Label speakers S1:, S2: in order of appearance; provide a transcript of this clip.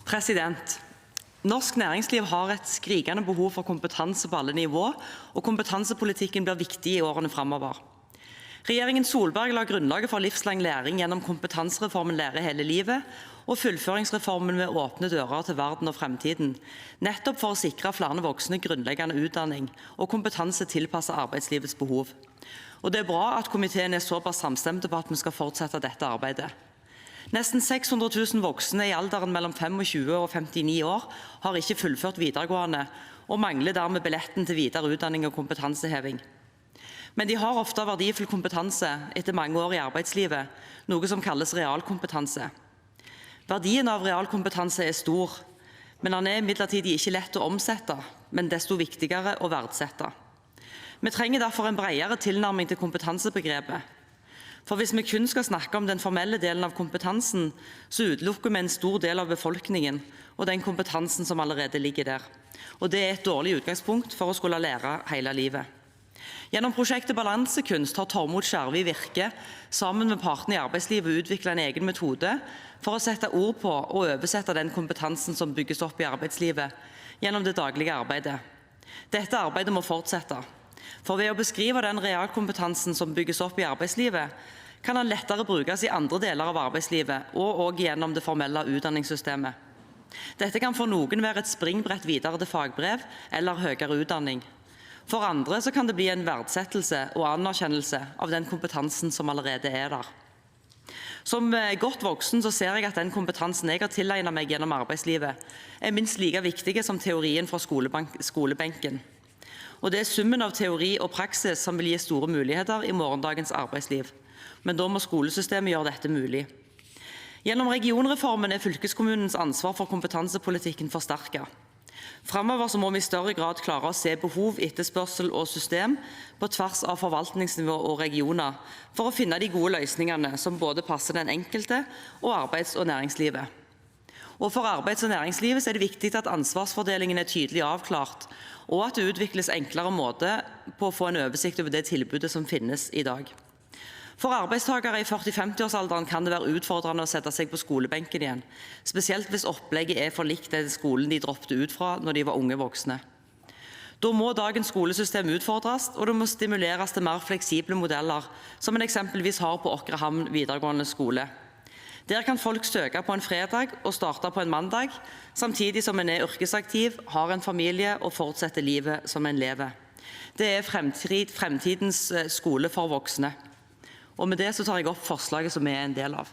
S1: Norsk næringsliv har et skrikende behov for kompetanse på alle nivå, og kompetansepolitikken blir viktig i årene fremover. Regjeringen Solberg la grunnlaget for livslang læring gjennom kompetansereformen Lære hele livet og fullføringsreformen med åpne dører til verden og fremtiden, nettopp for å sikre flere voksne grunnleggende utdanning og kompetanse tilpasset arbeidslivets behov. Det er bra at komiteen er såpass samstemte på at vi skal fortsette dette arbeidet. Nesten 600 000 voksne i alderen mellom 25 og 59 år har ikke fullført videregående og mangler dermed billetten til videre utdanning og kompetanseheving. Men de har ofte verdifull kompetanse etter mange år i arbeidslivet, noe som kalles realkompetanse. Verdien av realkompetanse er stor, men den er imidlertid ikke lett å omsette, men desto viktigere å verdsette. Vi trenger derfor en bredere tilnærming til kompetansebegrepet. For hvis vi kun skal snakke om den formelle delen av kompetansen, så utelukker vi en stor del av befolkningen og den kompetansen som allerede ligger der. Det er et dårlig utgangspunkt for å skulle lære hele livet. Gjennom prosjektet Balansekunst har Tormod Skjervøy Virke sammen med partene i arbeidslivet utviklet en egen metode for å sette ord på og oversette den kompetansen som bygges opp i arbeidslivet gjennom det daglige arbeidet. Dette arbeidet må fortsette. For ved å beskrive den realkompetansen som bygges opp i arbeidslivet, kan den lettere brukes i andre deler av arbeidslivet og også gjennom det formelle utdanningssystemet. Dette kan for noen være et springbrett videre til fagbrev eller høyere utdanning. For andre så kan det bli en verdsettelse og anerkjennelse av den kompetansen som allerede er der. Som godt voksen så ser jeg at den kompetansen jeg har tilegnet meg gjennom arbeidslivet, er minst like viktig som teorien fra skolebenken. Det er summen av teori og praksis som vil gi store muligheter i morgendagens arbeidsliv. Men da må skolesystemet gjøre dette mulig. Gjennom regionreformen er fylkeskommunens ansvar for kompetansepolitikken forsterket. Fremover så må vi i større grad klare å se behov, etterspørsel og system på tvers av forvaltningsnivå og regioner for å finne de gode løsningene som både passer den enkelte og arbeids- og næringslivet. For arbeids- og næringslivet er det viktig at ansvarsfordelingen er tydelig avklart, og at det utvikles enklere måter på å få en oversikt over det tilbudet som finnes i dag. For arbeidstakere i 40–50-årsalderen kan det være utfordrende å sette seg på skolebenken igjen, spesielt hvis opplegget er for likt den skolen de droppet ut fra når de var unge voksne. Da må dagens skolesystem utfordres, og det må stimuleres til mer fleksible modeller, som en eksempelvis har på Åkrehamn videregående skole. Der kan folk søke på en fredag og starte på en mandag, samtidig som en er yrkesaktiv, har en familie og fortsetter livet som en lever. Det er fremtidens skole for voksne. Med det så tar jeg opp forslaget som vi er en del av.